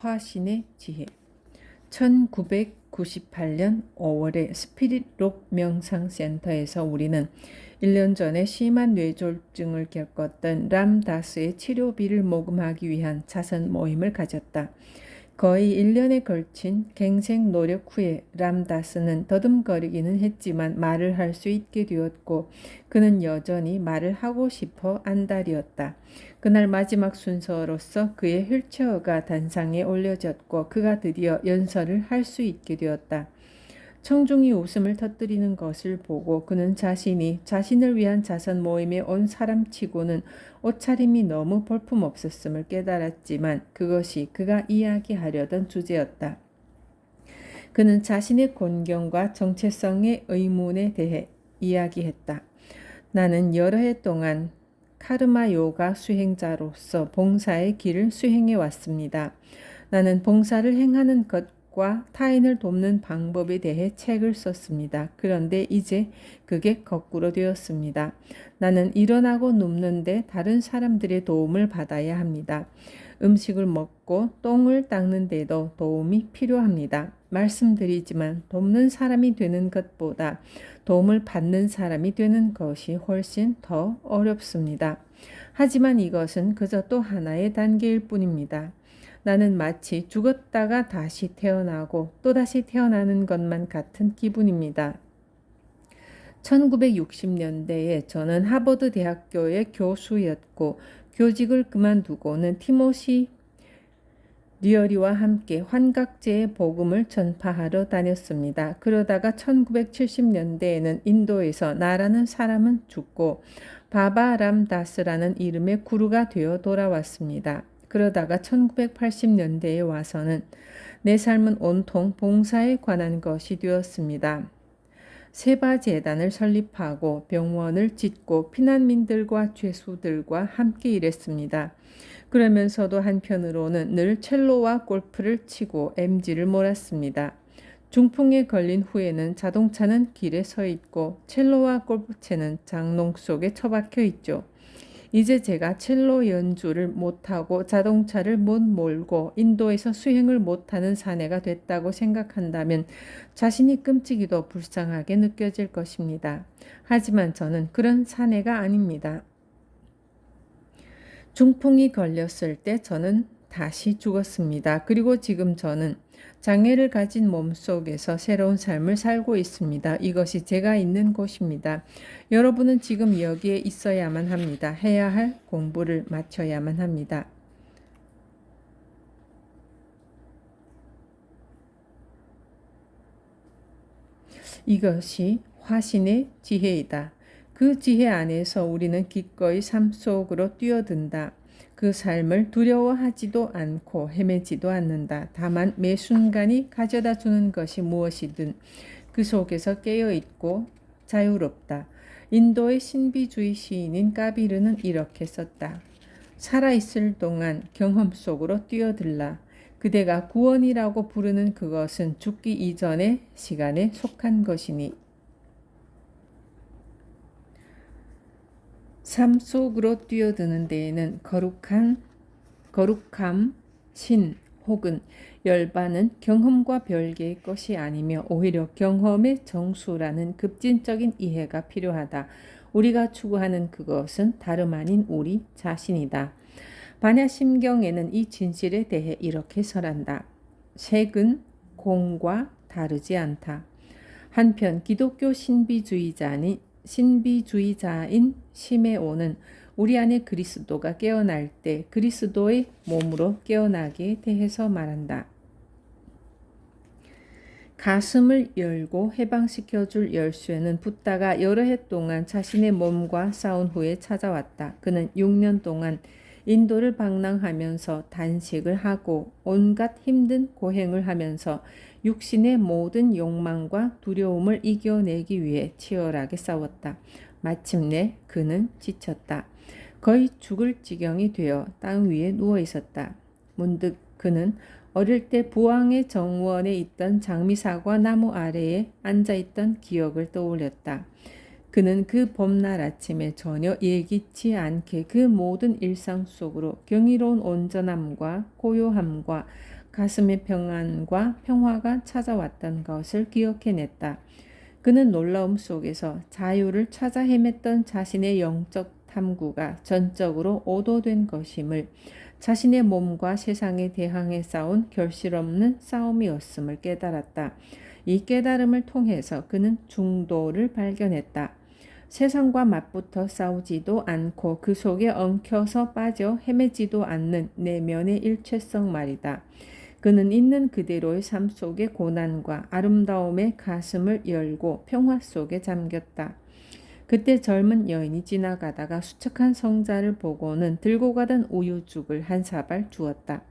화신의 지혜. 1998년 5월에 스피릿록 명상센터에서 우리는 1년 전에 심한 뇌졸중을 겪었던 람 다스의 치료비를 모금하기 위한 자선 모임을 가졌다. 거의 1년에 걸친 갱생 노력 후에 람 다스는 더듬거리기는 했지만 말을 할 수 있게 되었고 그는 여전히 말을 하고 싶어 안달이었다. 그날 마지막 순서로서 그의 휠체어가 단상에 올려졌고 그가 드디어 연설을 할 수 있게 되었다. 청중이 웃음을 터뜨리는 것을 보고 그는 자신이 자신을 위한 자선 모임에 온 사람치고는 옷차림이 너무 볼품없었음을 깨달았지만 그것이 그가 이야기하려던 주제였다. 그는 자신의 곤경과 정체성의 의문에 대해 이야기했다. 나는 여러 해 동안 카르마 요가 수행자로서 봉사의 길을 수행해 왔습니다. 나는 봉사를 행하는 것과 타인을 돕는 방법에 대해 책을 썼습니다. 그런데 이제 그게 거꾸로 되었습니다. 나는 일어나고 눕는데 다른 사람들의 도움을 받아야 합니다. 음식을 먹고 똥을 닦는데도 도움이 필요합니다. 말씀드리지만 돕는 사람이 되는 것보다 도움을 받는 사람이 되는 것이 훨씬 더 어렵습니다. 하지만 이것은 그저 또 하나의 단계일 뿐입니다. 나는 마치 죽었다가 다시 태어나고 또다시 태어나는 것만 같은 기분입니다. 1960년대에 저는 하버드 대학교의 교수였고 교직을 그만두고는 티모시 리어리와 함께 환각제의 복음을 전파하러 다녔습니다. 그러다가 1970년대에는 인도에서 나라는 사람은 죽고 바바 람 다스라는 이름의 구루가 되어 돌아왔습니다. 그러다가 1980년대에 와서는 내 삶은 온통 봉사에 관한 것이 되었습니다. 세바재단을 설립하고 병원을 짓고 피난민들과 죄수들과 함께 일했습니다. 그러면서도 한편으로는 늘 첼로와 골프를 치고 MG를 몰았습니다. 중풍에 걸린 후에는 자동차는 길에 서 있고 첼로와 골프채는 장롱 속에 처박혀 있죠. 이제 제가 첼로 연주를 못하고 자동차를 못 몰고 인도에서 수행을 못하는 사내가 됐다고 생각한다면 자신이 끔찍이도 불쌍하게 느껴질 것입니다. 하지만 저는 그런 사내가 아닙니다. 중풍이 걸렸을 때 저는 다시 죽었습니다. 그리고 지금 저는 장애를 가진 몸 속에서 새로운 삶을 살고 있습니다. 이것이 제가 있는 곳입니다. 여러분은 지금 여기에 있어야만 합니다. 해야 할 공부를 마쳐야만 합니다. 이것이 화신의 지혜이다. 그 지혜 안에서 우리는 기꺼이 삶 속으로 뛰어든다. 그 삶을 두려워하지도 않고 헤매지도 않는다. 다만 매 순간이 가져다 주는 것이 무엇이든 그 속에서 깨어있고 자유롭다. 인도의 신비주의 시인인 까비르는 이렇게 썼다. 살아있을 동안 경험 속으로 뛰어들라. 그대가 구원이라고 부르는 그것은 죽기 이전의 시간에 속한 것이니. 삶 속으로 뛰어드는 데에는 거룩함, 신 혹은 열반은 경험과 별개의 것이 아니며 오히려 경험의 정수라는 급진적인 이해가 필요하다. 우리가 추구하는 그것은 다름 아닌 우리 자신이다. 반야심경에는 이 진실에 대해 이렇게 설한다. 색은 공과 다르지 않다. 한편 기독교 신비주의자인 시메온은 우리 안에 그리스도가 깨어날 때 그리스도의 몸으로 깨어나기에 대해서 말한다. 가슴을 열고 해방시켜줄 열쇠는 붓다가 여러 해 동안 자신의 몸과 싸운 후에 찾아왔다. 그는 6년 동안 인도를 방랑하면서 단식을 하고 온갖 힘든 고행을 하면서 육신의 모든 욕망과 두려움을 이겨내기 위해 치열하게 싸웠다. 마침내 그는 지쳤다. 거의 죽을 지경이 되어 땅 위에 누워 있었다. 문득 그는 어릴 때 부왕의 정원에 있던 장미사과 나무 아래에 앉아있던 기억을 떠올렸다. 그는 그 봄날 아침에 전혀 예기치 않게 그 모든 일상 속으로 경이로운 온전함과 고요함과 가슴의 평안과 평화가 찾아왔던 것을 기억해냈다. 그는 놀라움 속에서 자유를 찾아 헤맸던 자신의 영적 탐구가 전적으로 오도된 것임을, 자신의 몸과 세상에 대항해 싸운 결실없는 싸움이었음을 깨달았다. 이 깨달음을 통해서 그는 중도를 발견했다. 세상과 맞붙어 싸우지도 않고 그 속에 엉켜서 빠져 헤매지도 않는 내면의 일체성 말이다. 그는 있는 그대로의 삶 속의 고난과 아름다움에 가슴을 열고 평화 속에 잠겼다. 그때 젊은 여인이 지나가다가 수척한 성자를 보고는 들고 가던 우유죽을 한 사발 주었다.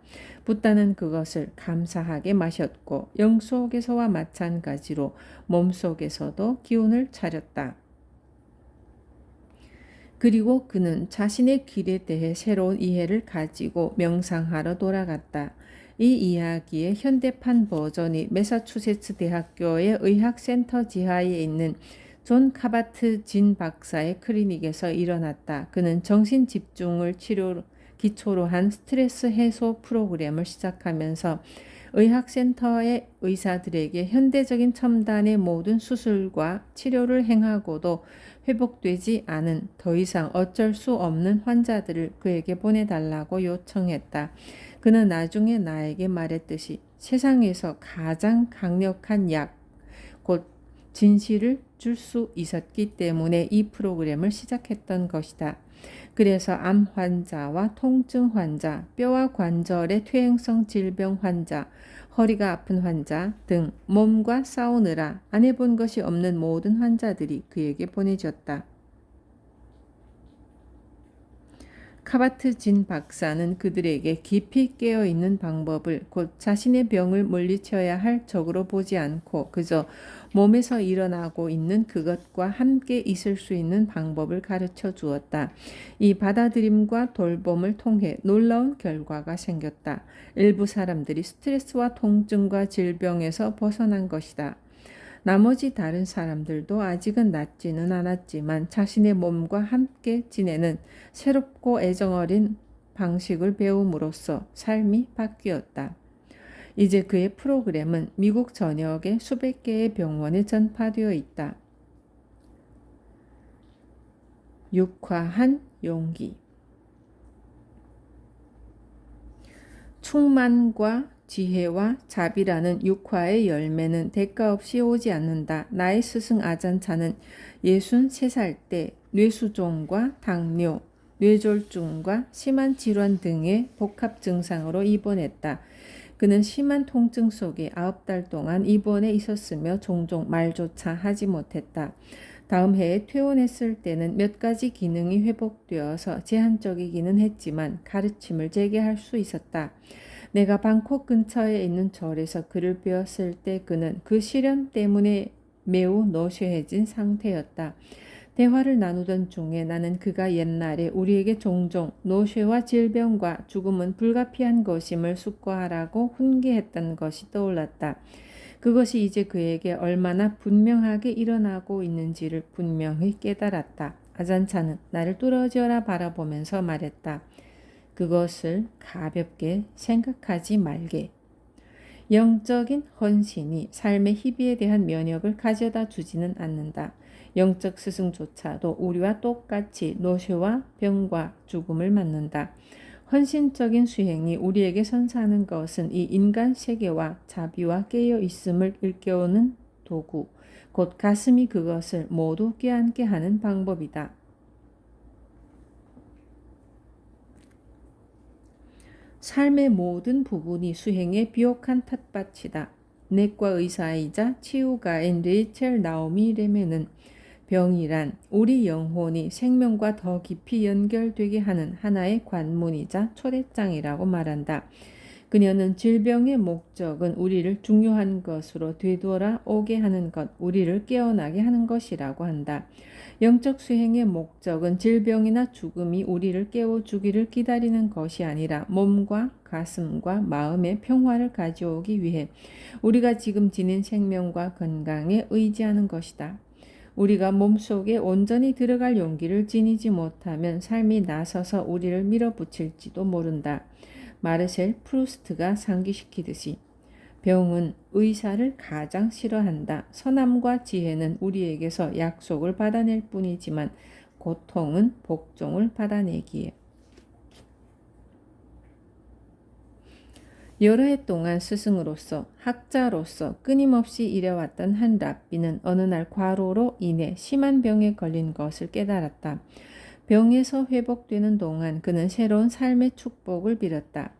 붓다는 그것을 감사하게 마셨고 영 속에서와 마찬가지로 몸 속에서도 기운을 차렸다. 그리고 그는 자신의 길에 대해 새로운 이해를 가지고 명상하러 돌아갔다. 이 이야기의 현대판 버전이 매사추세츠 대학교의 의학센터 지하에 있는 존 카바트 진 박사의 클리닉에서 일어났다. 그는 정신 집중을 기초로 한 스트레스 해소 프로그램을 시작하면서 의학센터의 의사들에게 현대적인 첨단의 모든 수술과 치료를 행하고도 회복되지 않은 더 이상 어쩔 수 없는 환자들을 그에게 보내달라고 요청했다. 그는 나중에 나에게 말했듯이 세상에서 가장 강력한 약, 곧 진실을 줄 수 있었기 때문에 이 프로그램을 시작했던 것이다. 그래서 암 환자와 통증 환자, 뼈와 관절의 퇴행성 질병 환자, 허리가 아픈 환자 등 몸과 싸우느라 안 해본 것이 없는 모든 환자들이 그에게 보내졌다. 카바트 진 박사는 그들에게 깊이 깨어있는 방법을, 곧 자신의 병을 물리쳐야 할 적으로 보지 않고 그저 몸에서 일어나고 있는 그것과 함께 있을 수 있는 방법을 가르쳐 주었다. 이 받아들임과 돌봄을 통해 놀라운 결과가 생겼다. 일부 사람들이 스트레스와 통증과 질병에서 벗어난 것이다. 나머지 다른 사람들도 아직은 낫지는 않았지만 자신의 몸과 함께 지내는 새롭고 애정어린 방식을 배움으로써 삶이 바뀌었다. 이제 그의 프로그램은 미국 전역의 수백 개의 병원에 전파되어 있다. 육화한 용기. 충만과 지혜와 자비라는 육화의 열매는 대가 없이 오지 않는다. 나의 스승 아잔차는 63살 때 뇌수종과 당뇨, 뇌졸중과 심한 질환 등의 복합 증상으로 입원했다. 그는 심한 통증 속에 9달 동안 입원해 있었으며 종종 말조차 하지 못했다. 다음 해에 퇴원했을 때는 몇 가지 기능이 회복되어서 제한적이기는 했지만 가르침을 재개할 수 있었다. 내가 방콕 근처에 있는 절에서 그를 배웠을 때 그는 그 시련 때문에 매우 노쇠해진 상태였다. 대화를 나누던 중에 나는 그가 옛날에 우리에게 종종 노쇠와 질병과 죽음은 불가피한 것임을 숙고하라고 훈계했던 것이 떠올랐다. 그것이 이제 그에게 얼마나 분명하게 일어나고 있는지를 분명히 깨달았다. 아잔차는 나를 뚫어져라 바라보면서 말했다. 그것을 가볍게 생각하지 말게. 영적인 헌신이 삶의 희비에 대한 면역을 가져다 주지는 않는다. 영적 스승조차도 우리와 똑같이 노쇠와 병과 죽음을 맞는다. 헌신적인 수행이 우리에게 선사하는 것은 이 인간 세계와 자비와 깨어 있음을 일깨우는 도구, 곧 가슴이 그것을 모두 깨닫게 하는 방법이다. 삶의 모든 부분이 수행의 비옥한 텃밭이다. 내과 의사이자 치유가인 레이첼 나오미 레메는 병이란 우리 영혼이 생명과 더 깊이 연결되게 하는 하나의 관문이자 초대장이라고 말한다. 그녀는 질병의 목적은 우리를 중요한 것으로 되돌아오게 하는 것, 우리를 깨어나게 하는 것이라고 한다. 영적 수행의 목적은 질병이나 죽음이 우리를 깨워주기를 기다리는 것이 아니라 몸과 가슴과 마음의 평화를 가져오기 위해 우리가 지금 지닌 생명과 건강에 의지하는 것이다. 우리가 몸속에 온전히 들어갈 용기를 지니지 못하면 삶이 나서서 우리를 밀어붙일지도 모른다. 마르셀 프루스트가 상기시키듯이 병은 의사를 가장 싫어한다. 선함과 지혜는 우리에게서 약속을 받아낼 뿐이지만 고통은 복종을 받아내기에. 여러 해 동안 스승으로서 학자로서 끊임없이 일해왔던 한 랍비는 어느 날 과로로 인해 심한 병에 걸린 것을 깨달았다. 병에서 회복되는 동안 그는 새로운 삶의 축복을 빌었다.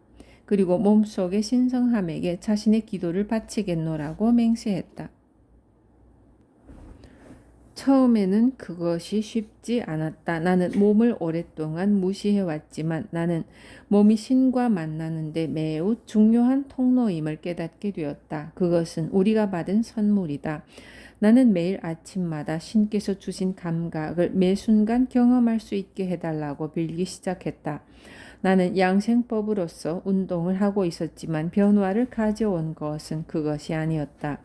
그리고 몸속의 신성함에게 자신의 기도를 바치겠노라고 맹세했다. 처음에는 그것이 쉽지 않았다. 나는 몸을 오랫동안 무시해왔지만 나는 몸이 신과 만나는데 매우 중요한 통로임을 깨닫게 되었다. 그것은 우리가 받은 선물이다. 나는 매일 아침마다 신께서 주신 감각을 매 순간 경험할 수 있게 해달라고 빌기 시작했다. 나는 양생법으로서 운동을 하고 있었지만 변화를 가져온 것은 그것이 아니었다.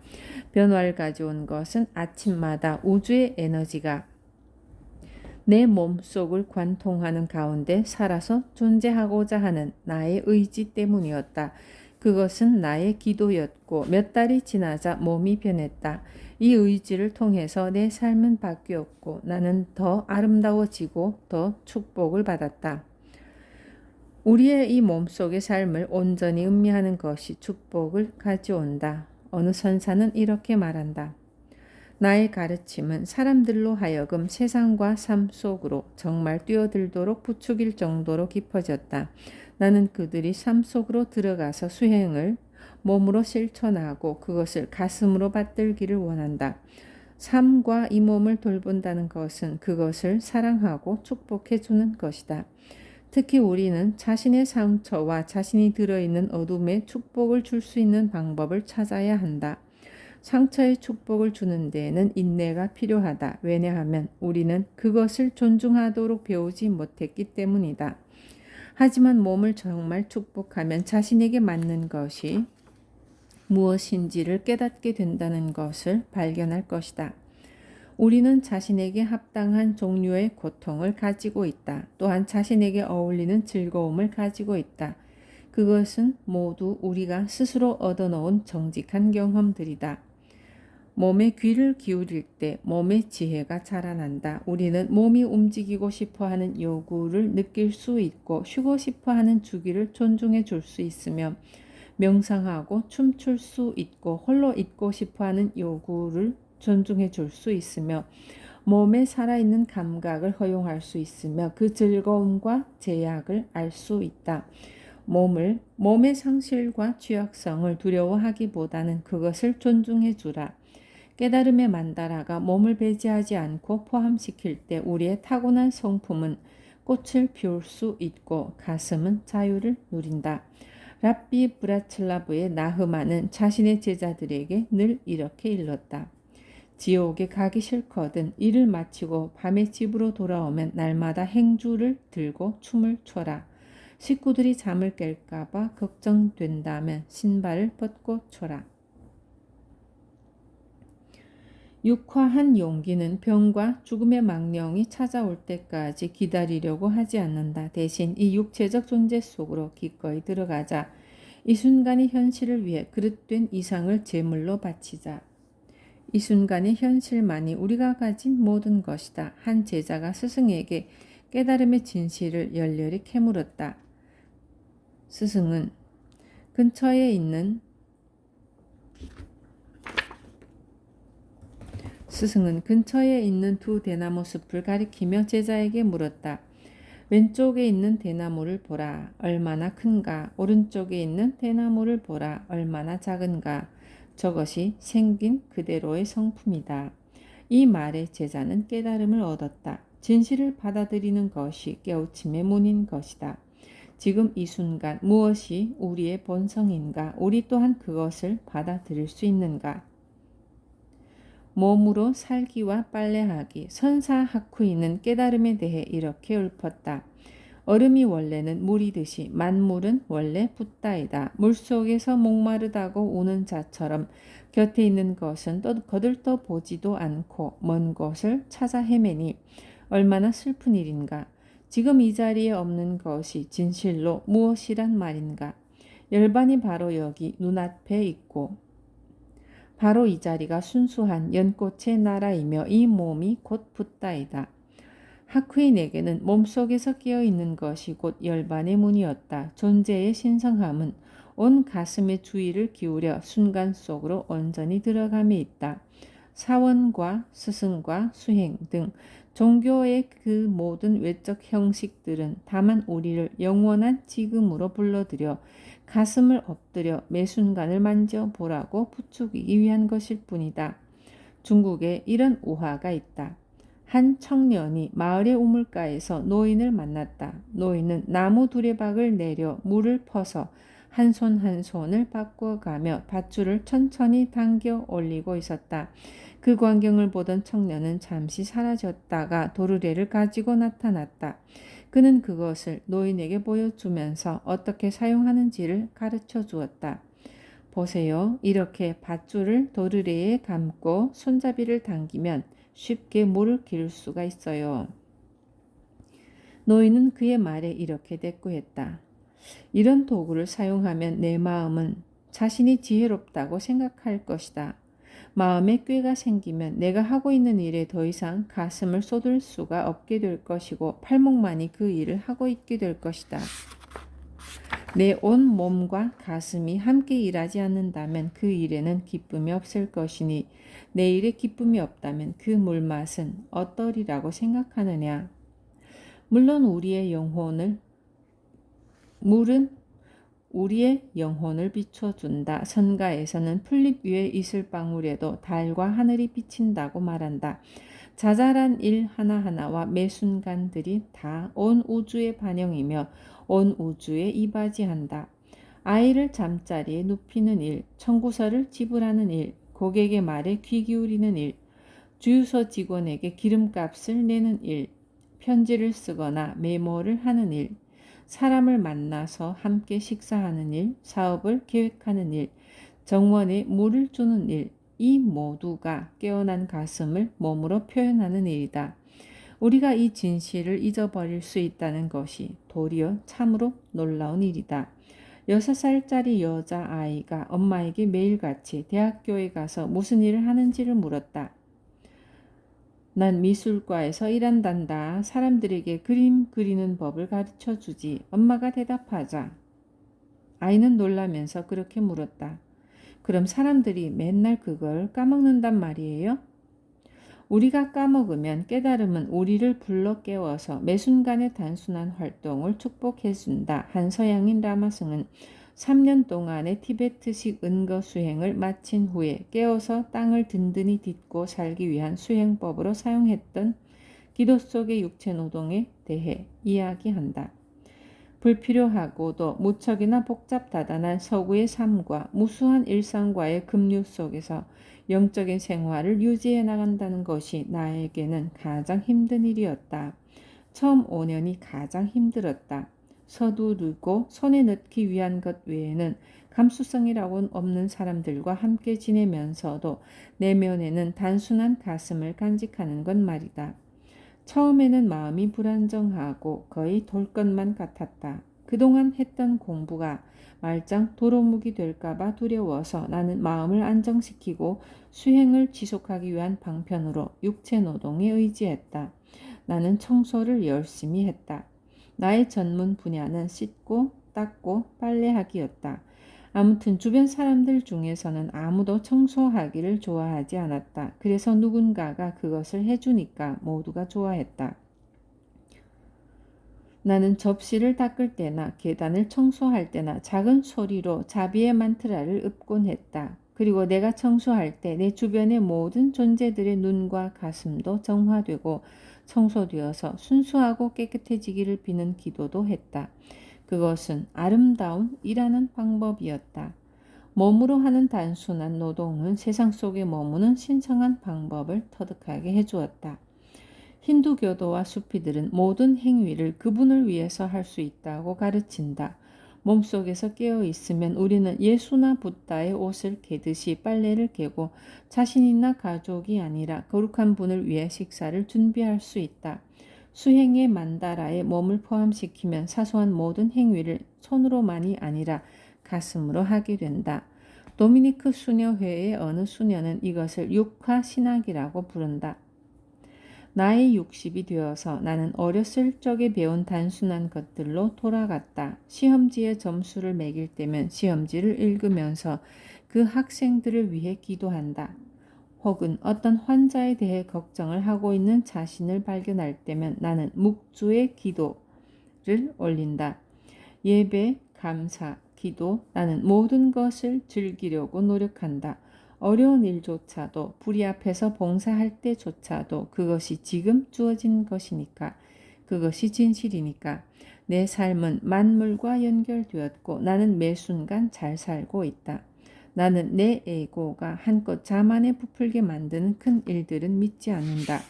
변화를 가져온 것은 아침마다 우주의 에너지가 내 몸속을 관통하는 가운데 살아서 존재하고자 하는 나의 의지 때문이었다. 그것은 나의 기도였고 몇 달이 지나자 몸이 변했다. 이 의지를 통해서 내 삶은 바뀌었고 나는 더 아름다워지고 더 축복을 받았다. 우리의 이 몸속의 삶을 온전히 음미하는 것이 축복을 가져온다. 어느 선사는 이렇게 말한다. 나의 가르침은 사람들로 하여금 세상과 삶 속으로 정말 뛰어들도록 부추길 정도로 깊어졌다. 나는 그들이 삶 속으로 들어가서 수행을 몸으로 실천하고 그것을 가슴으로 받들기를 원한다. 삶과 이 몸을 돌본다는 것은 그것을 사랑하고 축복해 주는 것이다. 특히 우리는 자신의 상처와 자신이 들어있는 어둠에 축복을 줄 수 있는 방법을 찾아야 한다. 상처에 축복을 주는 데에는 인내가 필요하다. 왜냐하면 우리는 그것을 존중하도록 배우지 못했기 때문이다. 하지만 몸을 정말 축복하면 자신에게 맞는 것이 무엇인지를 깨닫게 된다는 것을 발견할 것이다. 우리는 자신에게 합당한 종류의 고통을 가지고 있다. 또한 자신에게 어울리는 즐거움을 가지고 있다. 그것은 모두 우리가 스스로 얻어놓은 정직한 경험들이다. 몸에 귀를 기울일 때 몸의 지혜가 자라난다. 우리는 몸이 움직이고 싶어하는 요구를 느낄 수 있고 쉬고 싶어하는 주기를 존중해 줄 수 있으며 명상하고 춤출 수 있고 홀로 있고 싶어하는 요구를 존중해 줄 수 있으며 몸에 살아있는 감각을 허용할 수 있으며 그 즐거움과 제약을 알 수 있다. 몸의 상실과 취약성을 두려워하기보다는 그것을 존중해 주라. 깨달음의 만다라가 몸을 배제하지 않고 포함시킬 때 우리의 타고난 성품은 꽃을 피울 수 있고 가슴은 자유를 누린다. 랍비 브라칠라브의 나흐마는 자신의 제자들에게 늘 이렇게 일렀다. 지옥에 가기 싫거든 일을 마치고 밤에 집으로 돌아오면 날마다 행주를 들고 춤을 춰라. 식구들이 잠을 깰까봐 걱정된다면 신발을 벗고 춰라. 육화한 용기는 병과 죽음의 망령이 찾아올 때까지 기다리려고 하지 않는다. 대신 이 육체적 존재 속으로 기꺼이 들어가자. 이 순간의 현실을 위해 그릇된 이상을 제물로 바치자. 이 순간의 현실만이 우리가 가진 모든 것이다. 한 제자가 스승에게 깨달음의 진실을 열렬히 캐물었다. 스승은 근처에 있는 두 대나무 숲을 가리키며 제자에게 물었다. 왼쪽에 있는 대나무를 보라. 얼마나 큰가. 오른쪽에 있는 대나무를 보라. 얼마나 작은가. 저것이 생긴 그대로의 성품이다. 이 말에 제자는 깨달음을 얻었다. 진실을 받아들이는 것이 깨우침의 문인 것이다. 지금 이 순간 무엇이 우리의 본성인가? 우리 또한 그것을 받아들일 수 있는가? 몸으로 살기와 빨래하기. 선사 하쿠이는 깨달음에 대해 이렇게 읊었다. 얼음이 원래는 물이듯이 만물은 원래 붓다이다. 물속에서 목마르다고 우는 자처럼 곁에 있는 것은 또 거들떠 보지도 않고 먼 곳을 찾아 헤매니 얼마나 슬픈 일인가. 지금 이 자리에 없는 것이 진실로 무엇이란 말인가? 열반이 바로 여기 눈앞에 있고 바로 이 자리가 순수한 연꽃의 나라이며 이 몸이 곧 붓다이다. 하쿠인에게는 몸속에서 깨어있는 것이 곧 열반의 문이었다. 존재의 신성함은 온 가슴의 주의를 기울여 순간 속으로 온전히 들어감에 있다. 사원과 스승과 수행 등 종교의 그 모든 외적 형식들은 다만 우리를 영원한 지금으로 불러들여 가슴을 엎드려 매 순간을 만져보라고 부추기기 위한 것일 뿐이다. 중국에 이런 우화가 있다. 한 청년이 마을의 우물가에서 노인을 만났다. 노인은 나무 두레박을 내려 물을 퍼서 한 손 한 손을 바꿔가며 밧줄을 천천히 당겨 올리고 있었다. 그 광경을 보던 청년은 잠시 사라졌다가 도르래를 가지고 나타났다. 그는 그것을 노인에게 보여주면서 어떻게 사용하는지를 가르쳐 주었다. 보세요. 이렇게 밧줄을 도르래에 감고 손잡이를 당기면 쉽게 물을 기를 수가 있어요. 노인은 그의 말에 이렇게 대꾸했다. 이런 도구를 사용하면 내 마음은 자신이 지혜롭다고 생각할 것이다. 마음에 꾀가 생기면 내가 하고 있는 일에 더 이상 가슴을 쏟을 수가 없게 될 것이고 팔목만이 그 일을 하고 있게 될 것이다. 내 온 몸과 가슴이 함께 일하지 않는다면 그 일에는 기쁨이 없을 것이니 내 일에 기쁨이 없다면 그 물맛은 어떠리라고 생각하느냐. 물론 물은 우리의 영혼을 비춰준다. 선가에서는 풀잎 위에 이슬방울에도 달과 하늘이 비친다고 말한다. 자잘한 일 하나하나와 매 순간들이 다 온 우주의 반영이며 온 우주에 이바지한다. 아이를 잠자리에 눕히는 일, 청구서를 지불하는 일, 고객의 말에 귀 기울이는 일, 주유소 직원에게 기름값을 내는 일, 편지를 쓰거나 메모를 하는 일, 사람을 만나서 함께 식사하는 일, 사업을 계획하는 일, 정원에 물을 주는 일, 이 모두가 깨어난 가슴을 몸으로 표현하는 일이다. 우리가 이 진실을 잊어버릴 수 있다는 것이 도리어 참으로 놀라운 일이다. 6살짜리 여자아이가 엄마에게 매일같이 대학교에 가서 무슨 일을 하는지를 물었다. 난 미술과에서 일한단다. 사람들에게 그림 그리는 법을 가르쳐 주지. 엄마가 대답하자. 아이는 놀라면서 그렇게 물었다. 그럼 사람들이 맨날 그걸 까먹는단 말이에요? 우리가 까먹으면 깨달음은 우리를 불러 깨워서 매 순간의 단순한 활동을 축복해준다. 한 서양인 라마승은 3년 동안의 티베트식 은거 수행을 마친 후에 깨어서 땅을 든든히 딛고 살기 위한 수행법으로 사용했던 기도 속의 육체 노동에 대해 이야기한다. 불필요하고도 무척이나 복잡다단한 서구의 삶과 무수한 일상과의 급류 속에서 영적인 생활을 유지해 나간다는 것이 나에게는 가장 힘든 일이었다. 처음 5년이 가장 힘들었다. 서두르고 손에 넣기 위한 것 외에는 감수성이라고는 없는 사람들과 함께 지내면서도 내면에는 단순한 가슴을 간직하는 건 말이다. 처음에는 마음이 불안정하고 거의 돌 것만 같았다. 그동안 했던 공부가 말짱 도루묵이 될까봐 두려워서 나는 마음을 안정시키고 수행을 지속하기 위한 방편으로 육체 노동에 의지했다. 나는 청소를 열심히 했다. 나의 전문 분야는 씻고 닦고 빨래하기였다. 아무튼 주변 사람들 중에서는 아무도 청소하기를 좋아하지 않았다. 그래서 누군가가 그것을 해주니까 모두가 좋아했다. 나는 접시를 닦을 때나 계단을 청소할 때나 작은 소리로 자비의 만트라를 읊곤 했다. 그리고 내가 청소할 때 내 주변의 모든 존재들의 눈과 가슴도 정화되고 청소되어서 순수하고 깨끗해지기를 비는 기도도 했다. 그것은 아름다운 일하는 방법이었다. 몸으로 하는 단순한 노동은 세상 속에 머무는 신성한 방법을 터득하게 해주었다. 힌두교도와 수피들은 모든 행위를 그분을 위해서 할 수 있다고 가르친다. 몸속에서 깨어 있으면 우리는 예수나 붓다의 옷을 개듯이 빨래를 개고 자신이나 가족이 아니라 거룩한 분을 위해 식사를 준비할 수 있다. 수행의 만다라에 몸을 포함시키면 사소한 모든 행위를 손으로만이 아니라 가슴으로 하게 된다. 도미니크 수녀회의 어느 수녀는 이것을 육화 신학이라고 부른다. 나이 60이 되어서 나는 어렸을 적에 배운 단순한 것들로 돌아갔다. 시험지에 점수를 매길 때면 시험지를 읽으면서 그 학생들을 위해 기도한다. 혹은 어떤 환자에 대해 걱정을 하고 있는 자신을 발견할 때면 나는 묵주의 기도를 올린다. 예배, 감사, 기도, 나는 모든 것을 즐기려고 노력한다. 어려운 일조차도, 불의 앞에서 봉사할 때조차도 그것이 지금 주어진 것이니까, 그것이 진실이니까. 내 삶은 만물과 연결되었고 나는 매 순간 잘 살고 있다. 나는 내 에고가 한껏 자만에 부풀게 만드는 큰 일들은 믿지 않는다.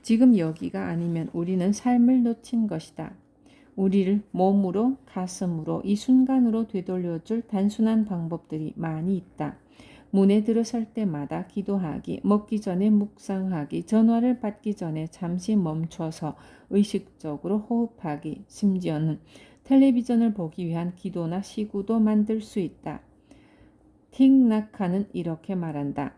지금 여기가 아니면 우리는 삶을 놓친 것이다. 우리를 몸으로, 가슴으로, 이 순간으로 되돌려줄 단순한 방법들이 많이 있다. 문에 들어설 때마다 기도하기, 먹기 전에 묵상하기, 전화를 받기 전에 잠시 멈춰서 의식적으로 호흡하기, 심지어는 텔레비전을 보기 위한 기도나 시구도 만들 수 있다. 틱나카는 이렇게 말한다.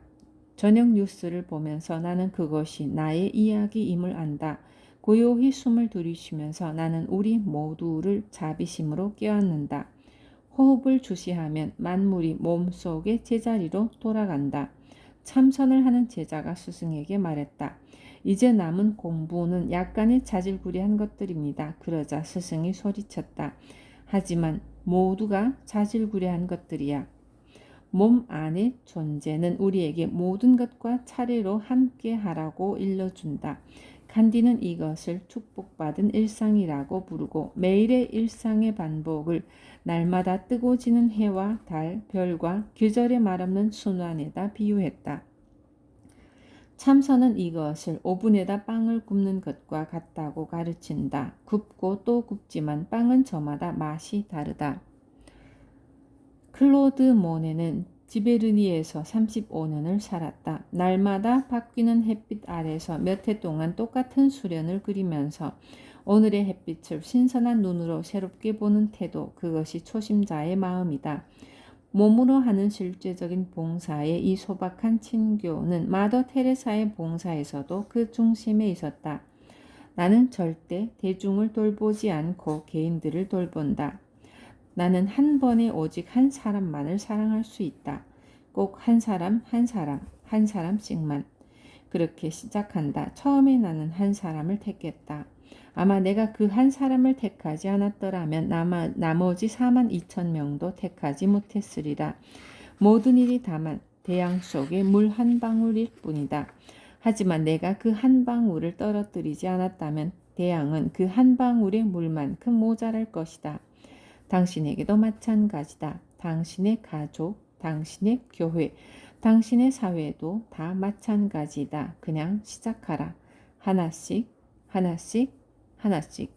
저녁 뉴스를 보면서 나는 그것이 나의 이야기임을 안다. 고요히 숨을 들이쉬면서 나는 우리 모두를 자비심으로 껴안는다. 호흡을 주시하면 만물이 몸속의 제자리로 돌아간다. 참선을 하는 제자가 스승에게 말했다. 이제 남은 공부는 약간의 자질구레한 것들입니다. 그러자 스승이 소리쳤다. 하지만 모두가 자질구레한 것들이야. 몸 안의 존재는 우리에게 모든 것과 차례로 함께 하라고 일러준다. 간디는 이것을 축복받은 일상이라고 부르고 매일의 일상의 반복을 날마다 뜨고 지는 해와 달, 별과 계절의 말없는 순환에다 비유했다. 참선은 이것을 오븐에다 빵을 굽는 것과 같다고 가르친다. 굽고 또 굽지만 빵은 저마다 맛이 다르다. 클로드 모네는 지베르니에서 35년을 살았다. 날마다 바뀌는 햇빛 아래서 몇 해 동안 똑같은 수련을 그리면서 오늘의 햇빛을 신선한 눈으로 새롭게 보는 태도, 그것이 초심자의 마음이다. 몸으로 하는 실제적인 봉사의 이 소박한 친교는 마더 테레사의 봉사에서도 그 중심에 있었다. 나는 절대 대중을 돌보지 않고 개인들을 돌본다. 나는 한 번에 오직 한 사람만을 사랑할 수 있다. 꼭 한 사람, 한 사람씩만. 그렇게 시작한다. 처음에 나는 한 사람을 택했다. 아마 내가 그 한 사람을 택하지 않았더라면 나머지 4만 2천 명도 택하지 못했으리라. 모든 일이 다만 대양 속의 물 한 방울일 뿐이다. 하지만 내가 그 한 방울을 떨어뜨리지 않았다면 대양은 그 한 방울의 물만큼 모자랄 것이다. 당신에게도 마찬가지다. 당신의 가족, 당신의 교회, 당신의 사회도 다 마찬가지다. 그냥 시작하라. 하나씩, 하나씩, 하나씩.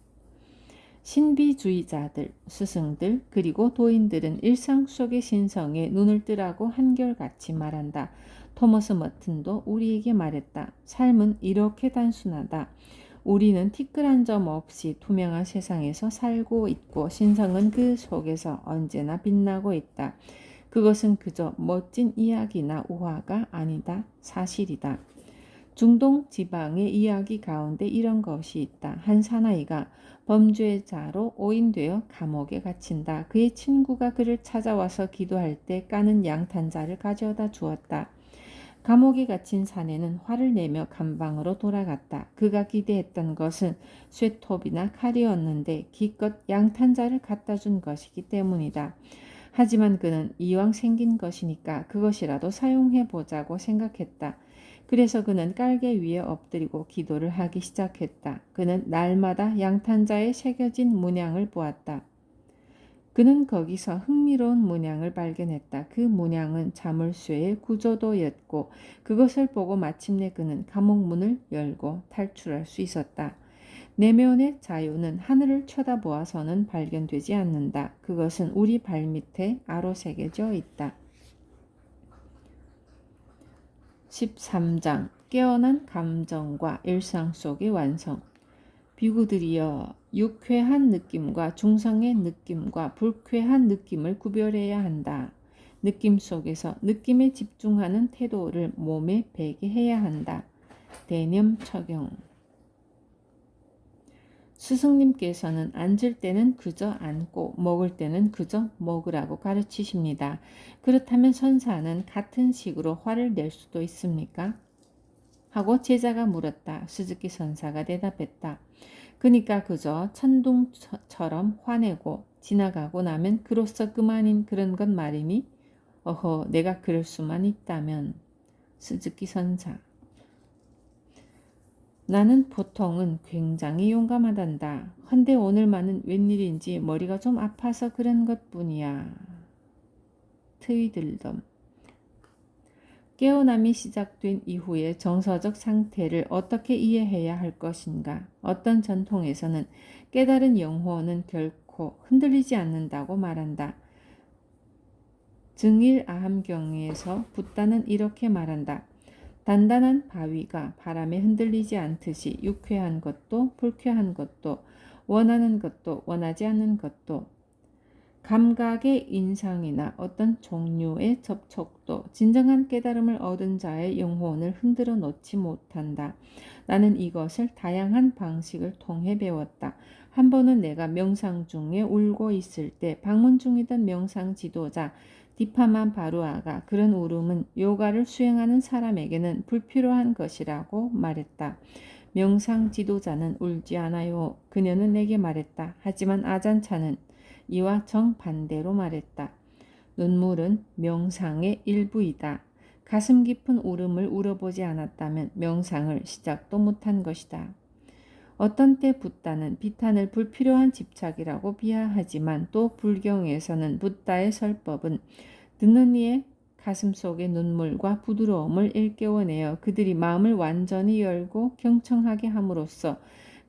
신비주의자들, 스승들, 그리고 도인들은 일상 속의 신성에 눈을 뜨라고 한결같이 말한다. 토머스 머튼도 우리에게 말했다. 삶은 이렇게 단순하다. 우리는 티끌한 점 없이 투명한 세상에서 살고 있고 신성은 그 속에서 언제나 빛나고 있다. 그것은 그저 멋진 이야기나 우화가 아니다. 사실이다. 중동 지방의 이야기 가운데 이런 것이 있다. 한 사나이가 범죄자로 오인되어 감옥에 갇힌다. 그의 친구가 그를 찾아와서 기도할 때 까는 양탄자를 가져다 주었다. 감옥에 갇힌 사내는 화를 내며 감방으로 돌아갔다. 그가 기대했던 것은 쇠톱이나 칼이었는데 기껏 양탄자를 갖다 준 것이기 때문이다. 하지만 그는 이왕 생긴 것이니까 그것이라도 사용해 보자고 생각했다. 그래서 그는 깔개 위에 엎드리고 기도를 하기 시작했다. 그는 날마다 양탄자에 새겨진 문양을 보았다. 그는 거기서 흥미로운 문양을 발견했다. 그 문양은 자물쇠의 구조도였고 그것을 보고 마침내 그는 감옥 문을 열고 탈출할 수 있었다. 내면의 자유는 하늘을 쳐다보아서는 발견되지 않는다. 그것은 우리 발밑에 아로새겨져 있다. 13장 깨어난 감정과 일상 속의 완성. 비구들이여, 유쾌한 느낌과 중성의 느낌과 불쾌한 느낌을 구별해야 한다. 느낌 속에서 느낌에 집중하는 태도를 몸에 배게 해야 한다. 대념 적용. 스승님께서는 앉을 때는 그저 앉고 먹을 때는 그저 먹으라고 가르치십니다. 그렇다면 선사는 같은 식으로 화를 낼 수도 있습니까? 하고 제자가 물었다. 스즈키 선사가 대답했다. 그러니까 그저 천둥처럼 화내고 지나가고 나면 그로써 그만인 그런 것 말이니? 어허, 내가 그럴 수만 있다면. 스즈키 선사. 나는 보통은 굉장히 용감하단다. 헌데 오늘만은 웬일인지 머리가 좀 아파서 그런 것뿐이야. 트위들덤. 깨어남이 시작된 이후의 정서적 상태를 어떻게 이해해야 할 것인가? 어떤 전통에서는 깨달은 영혼은 결코 흔들리지 않는다고 말한다. 증일아함경에서 붓다는 이렇게 말한다. 단단한 바위가 바람에 흔들리지 않듯이 유쾌한 것도 불쾌한 것도 원하는 것도 원하지 않는 것도 감각의 인상이나 어떤 종류의 접촉도 진정한 깨달음을 얻은 자의 영혼을 흔들어 놓지 못한다. 나는 이것을 다양한 방식을 통해 배웠다. 한 번은 내가 명상 중에 울고 있을 때 방문 중이던 명상 지도자 디파만 바루아가 그런 울음은 요가를 수행하는 사람에게는 불필요한 것이라고 말했다. 명상 지도자는 울지 않아요. 그녀는 내게 말했다. 하지만 아잔차는 이와 정반대로 말했다. 눈물은 명상의 일부이다. 가슴 깊은 울음을 울어보지 않았다면 명상을 시작도 못한 것이다. 어떤 때 붓다는 비탄을 불필요한 집착이라고 비하하지만 또 불경에서는 붓다의 설법은 듣는 이의 가슴 속의 눈물과 부드러움을 일깨워내어 그들이 마음을 완전히 열고 경청하게 함으로써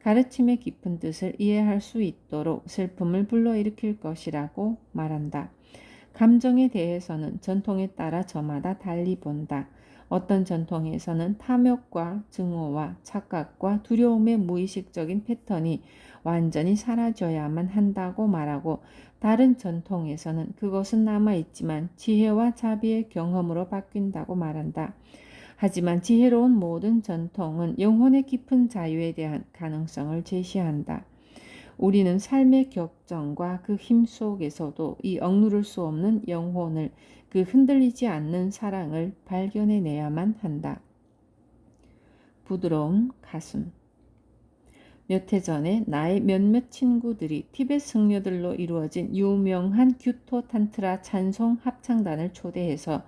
가르침의 깊은 뜻을 이해할 수 있도록 슬픔을 불러일으킬 것이라고 말한다. 감정에 대해서는 전통에 따라 저마다 달리 본다. 어떤 전통에서는 탐욕과 증오와 착각과 두려움의 무의식적인 패턴이 완전히 사라져야만 한다고 말하고 다른 전통에서는 그것은 남아있지만 지혜와 자비의 경험으로 바뀐다고 말한다. 하지만 지혜로운 모든 전통은 영혼의 깊은 자유에 대한 가능성을 제시한다. 우리는 삶의 격정과 그 힘 속에서도 이 억누를 수 없는 영혼을 그 흔들리지 않는 사랑을 발견해내야만 한다. 부드러운 가슴. 몇 해 전에 나의 몇몇 친구들이 티베트 승려들로 이루어진 유명한 규토 탄트라 찬송 합창단을 초대해서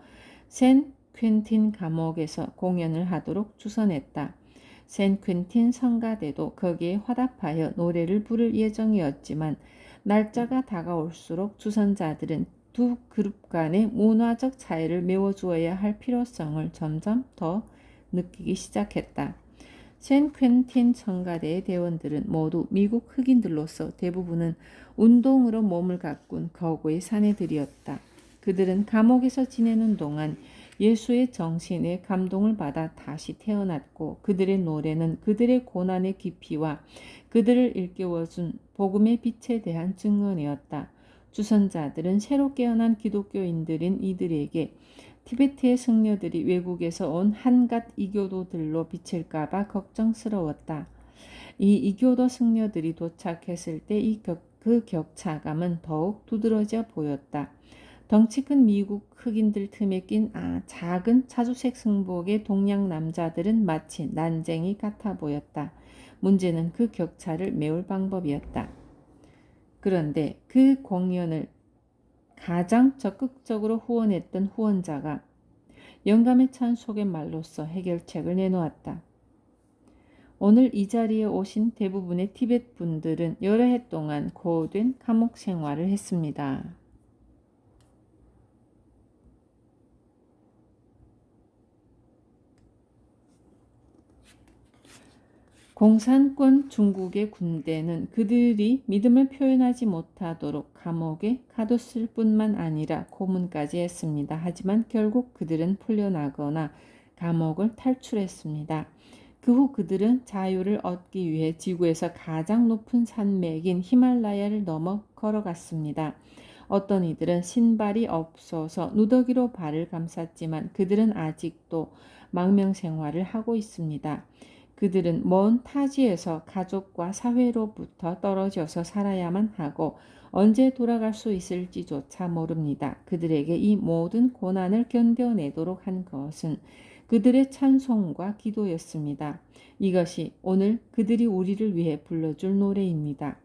샌 퀸틴 감옥에서 공연을 하도록 주선했다. 샌 퀸틴 성가대도 거기에 화답하여 노래를 부를 예정이었지만 날짜가 다가올수록 주선자들은 두 그룹 간의 문화적 차이를 메워주어야 할 필요성을 점점 더 느끼기 시작했다. 샌 퀸틴 성가대의 대원들은 모두 미국 흑인들로서 대부분은 운동으로 몸을 가꾼 거구의 사내들이었다. 그들은 감옥에서 지내는 동안 예수의 정신에 감동을 받아 다시 태어났고 그들의 노래는 그들의 고난의 깊이와 그들을 일깨워준 복음의 빛에 대한 증언이었다. 주선자들은 새로 깨어난 기독교인들인 이들에게 티베트의 승려들이 외국에서 온 한갓 이교도들로 비칠까봐 걱정스러웠다. 이 이교도 승려들이 도착했을 때 그 격차감은 더욱 두드러져 보였다. 덩치 큰 미국 흑인들 틈에 낀 작은 차주색 승복의 동양 남자들은 마치 난쟁이 같아 보였다. 문제는 그 격차를 메울 방법이었다. 그런데 그 공연을 가장 적극적으로 후원했던 후원자가 영감에 찬 속의말로써 해결책을 내놓았다. 오늘 이 자리에 오신 대부분의 티베트 분들은 여러 해 동안 고된 감옥 생활을 했습니다. 공산권 중국의 군대는 그들이 믿음을 표현하지 못하도록 감옥에 가뒀을 뿐만 아니라 고문까지 했습니다. 하지만 결국 그들은 풀려나거나 감옥을 탈출했습니다. 그 후 그들은 자유를 얻기 위해 지구에서 가장 높은 산맥인 히말라야를 넘어 걸어갔습니다. 어떤 이들은 신발이 없어서 누더기로 발을 감쌌지만 그들은 아직도 망명 생활을 하고 있습니다. 그들은 먼 타지에서 가족과 사회로부터 떨어져서 살아야만 하고 언제 돌아갈 수 있을지조차 모릅니다. 그들에게 이 모든 고난을 견뎌내도록 한 것은 그들의 찬송과 기도였습니다. 이것이 오늘 그들이 우리를 위해 불러줄 노래입니다.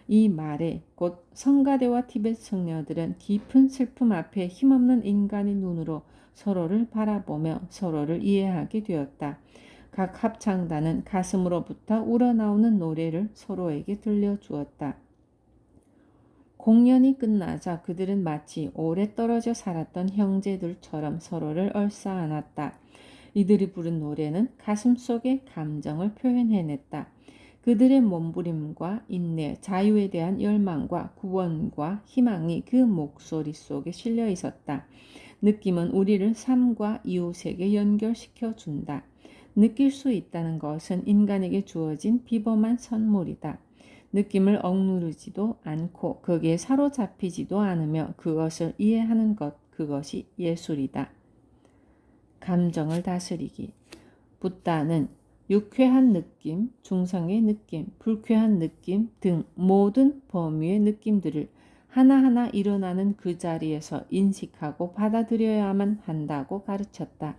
이 말에 곧 성가대와 티벳 성녀들은 깊은 슬픔 앞에 힘없는 인간의 눈으로 서로를 바라보며 서로를 이해하게 되었다. 각 합창단은 가슴으로부터 우러나오는 노래를 서로에게 들려주었다. 공연이 끝나자 그들은 마치 오래 떨어져 살았던 형제들처럼 서로를 얼싸안았다. 이들이 부른 노래는 가슴속의 감정을 표현해냈다. 그들의 몸부림과 인내, 자유에 대한 열망과 구원과 희망이 그 목소리 속에 실려 있었다. 느낌은 우리를 삶과 이웃에게 연결시켜 준다. 느낄 수 있다는 것은 인간에게 주어진 비범한 선물이다. 느낌을 억누르지도 않고 거기에 사로잡히지도 않으며 그것을 이해하는 것, 그것이 예술이다. 감정을 다스리기. 붓다는 유쾌한 느낌, 중성의 느낌, 불쾌한 느낌 등 모든 범위의 느낌들을 하나하나 일어나는 그 자리에서 인식하고 받아들여야만 한다고 가르쳤다.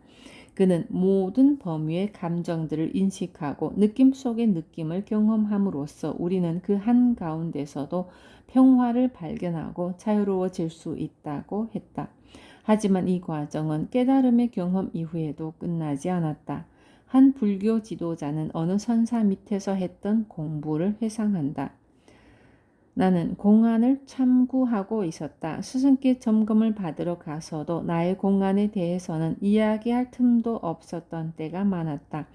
그는 모든 범위의 감정들을 인식하고 느낌 속의 느낌을 경험함으로써 우리는 그 한가운데서도 평화를 발견하고 자유로워질 수 있다고 했다. 하지만 이 과정은 깨달음의 경험 이후에도 끝나지 않았다. 한 불교 지도자는 어느 선사 밑에서 했던 공부를 회상한다. 나는 공안을 참고하고 있었다. 스승께 점검을 받으러 가서도 나의 공안에 대해서는 이야기할 틈도 없었던 때가 많았다.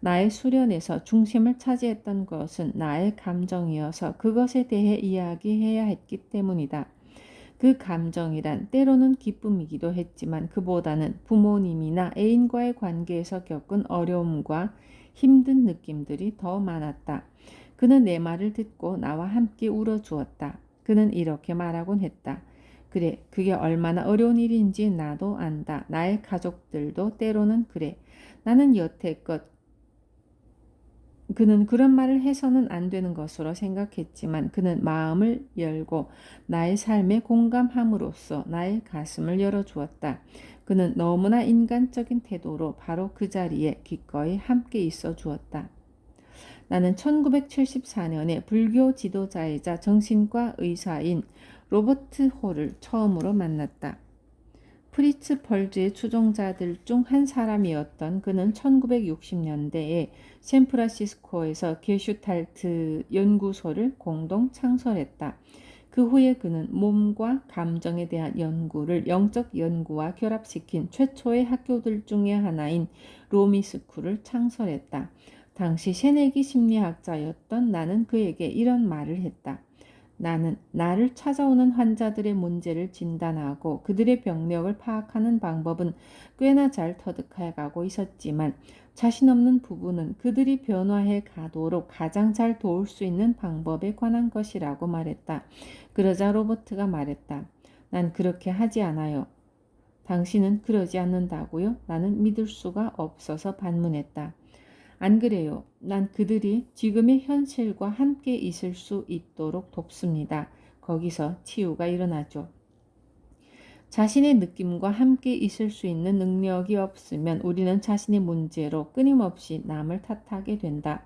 나의 수련에서 중심을 차지했던 것은 나의 감정이어서 그것에 대해 이야기해야 했기 때문이다. 그 감정이란 때로는 기쁨이기도 했지만 그보다는 부모님이나 애인과의 관계에서 겪은 어려움과 힘든 느낌들이 더 많았다. 그는 내 말을 듣고 나와 함께 울어주었다. 그는 이렇게 말하곤 했다. 그래, 그게 얼마나 어려운 일인지 나도 안다. 나의 가족들도 때로는 그래. 나는 여태껏 그는 그런 말을 해서는 안 되는 것으로 생각했지만 그는 마음을 열고 나의 삶에 공감함으로써 나의 가슴을 열어주었다. 그는 너무나 인간적인 태도로 바로 그 자리에 기꺼이 함께 있어 주었다. 나는 1974년에 불교 지도자이자 정신과 의사인 로버트 홀을 처음으로 만났다. 프리츠 펄즈의 추종자들 중 한 사람이었던 그는 1960년대에 샌프란시스코에서 게슈탈트 연구소를 공동 창설했다. 그 후에 그는 몸과 감정에 대한 연구를 영적 연구와 결합시킨 최초의 학교들 중의 하나인 로미스쿨을 창설했다. 당시 새내기 심리학자였던 나는 그에게 이런 말을 했다. 나는 나를 찾아오는 환자들의 문제를 진단하고 그들의 병력을 파악하는 방법은 꽤나 잘 터득해 가고 있었지만 자신 없는 부부는 그들이 변화해 가도록 가장 잘 도울 수 있는 방법에 관한 것이라고 말했다. 그러자 로버트가 말했다. 난 그렇게 하지 않아요. 당신은 그러지 않는다고요? 나는 믿을 수가 없어서 반문했다. 안 그래요. 난 그들이 지금의 현실과 함께 있을 수 있도록 돕습니다. 거기서 치유가 일어나죠. 자신의 느낌과 함께 있을 수 있는 능력이 없으면 우리는 자신의 문제로 끊임없이 남을 탓하게 된다.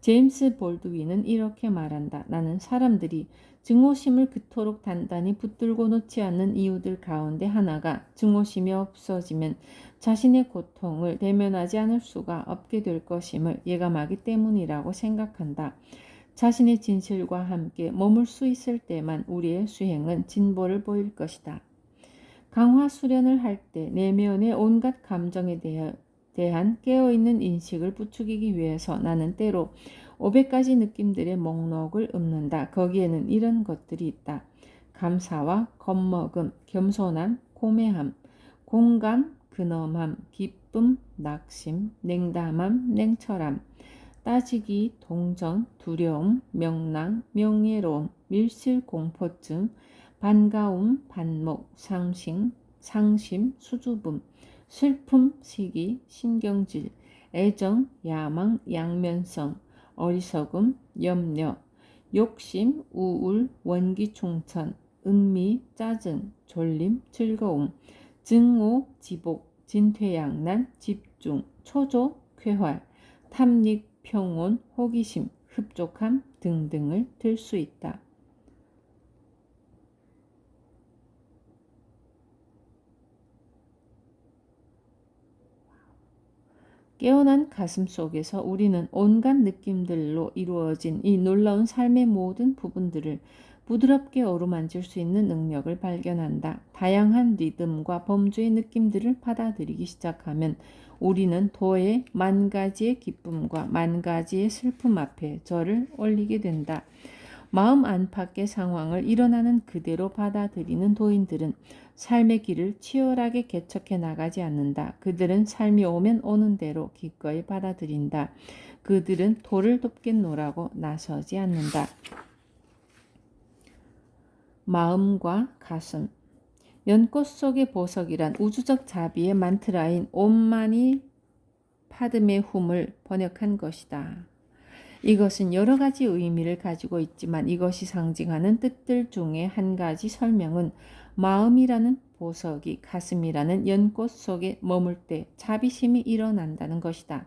제임스 볼드윈은 이렇게 말한다. 나는 사람들이 증오심을 그토록 단단히 붙들고 놓지 않는 이유들 가운데 하나가 증오심이 없어지면 자신의 고통을 대면하지 않을 수가 없게 될 것임을 예감하기 때문이라고 생각한다. 자신의 진실과 함께 머물 수 있을 때만 우리의 수행은 진보를 보일 것이다. 강화 수련을 할 때 내면의 온갖 감정에 대한 깨어있는 인식을 부추기기 위해서 나는 때로 500가지 느낌들의 목록을 읊는다. 거기에는 이런 것들이 있다. 감사와 겁먹음, 겸손함, 고매함, 공감, 근엄함, 기쁨, 낙심, 냉담함, 냉철함, 따지기, 동정, 두려움, 명랑, 명예로움, 밀실, 공포증, 반가움, 반목, 상심, 수줍음, 슬픔, 시기, 신경질, 애정, 야망, 양면성, 어리석음, 염려, 욕심, 우울, 원기충천, 음미, 짜증, 졸림, 즐거움, 증오, 지복, 진퇴양난, 집중, 초조, 쾌활, 탐닉, 평온, 호기심, 흡족함 등등을 들 수 있다. 깨어난 가슴 속에서 우리는 온갖 느낌들로 이루어진 이 놀라운 삶의 모든 부분들을 부드럽게 어루만질 수 있는 능력을 발견한다. 다양한 리듬과 범주의 느낌들을 받아들이기 시작하면 우리는 도의 만 가지의 기쁨과 만 가지의 슬픔 앞에 절을 올리게 된다. 마음 안팎의 상황을 일어나는 그대로 받아들이는 도인들은 삶의 길을 치열하게 개척해 나가지 않는다. 그들은 삶이 오면 오는 대로 기꺼이 받아들인다. 그들은 도를 돕겠노라고 나서지 않는다. 마음과 가슴. 연꽃 속의 보석이란 우주적 자비의 만트라인 옴마니 파드메 훔을 번역한 것이다. 이것은 여러 가지 의미를 가지고 있지만 이것이 상징하는 뜻들 중에 한 가지 설명은 마음이라는 보석이 가슴이라는 연꽃 속에 머물 때 자비심이 일어난다는 것이다.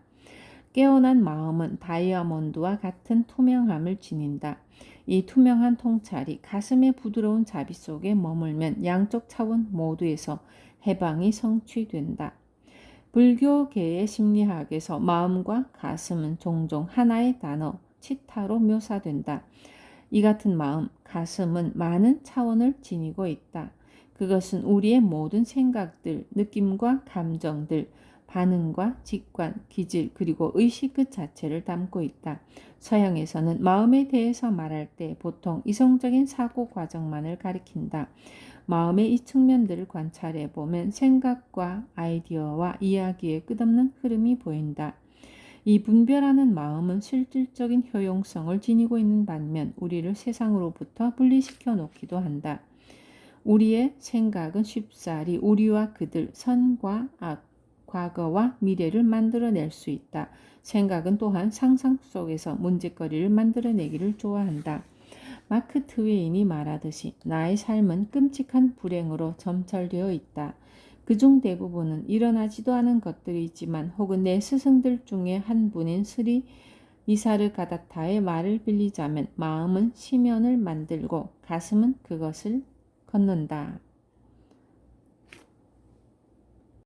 깨어난 마음은 다이아몬드와 같은 투명함을 지닌다. 이 투명한 통찰이 가슴의 부드러운 자비 속에 머물면 양쪽 차원 모두에서 해방이 성취된다. 불교계의 심리학에서 마음과 가슴은 종종 하나의 단어, 치타로 묘사된다. 이 같은 마음, 가슴은 많은 차원을 지니고 있다. 그것은 우리의 모든 생각들, 느낌과 감정들, 반응과 직관, 기질, 그리고 의식 그 자체를 담고 있다. 서양에서는 마음에 대해서 말할 때 보통 이성적인 사고 과정만을 가리킨다. 마음의 이 측면들을 관찰해 보면 생각과 아이디어와 이야기의 끝없는 흐름이 보인다. 이 분별하는 마음은 실질적인 효용성을 지니고 있는 반면 우리를 세상으로부터 분리시켜 놓기도 한다. 우리의 생각은 쉽사리 우리와 그들, 선과 악, 과거와 미래를 만들어낼 수 있다. 생각은 또한 상상 속에서 문제거리를 만들어내기를 좋아한다. 마크 트웨인이 말하듯이 나의 삶은 끔찍한 불행으로 점철되어 있다. 그중 대부분은 일어나지도 않은 것들이지만 혹은 내 스승들 중에 한 분인 스리 니사르가다타의 말을 빌리자면 마음은 시면을 만들고 가슴은 그것을 걷는다.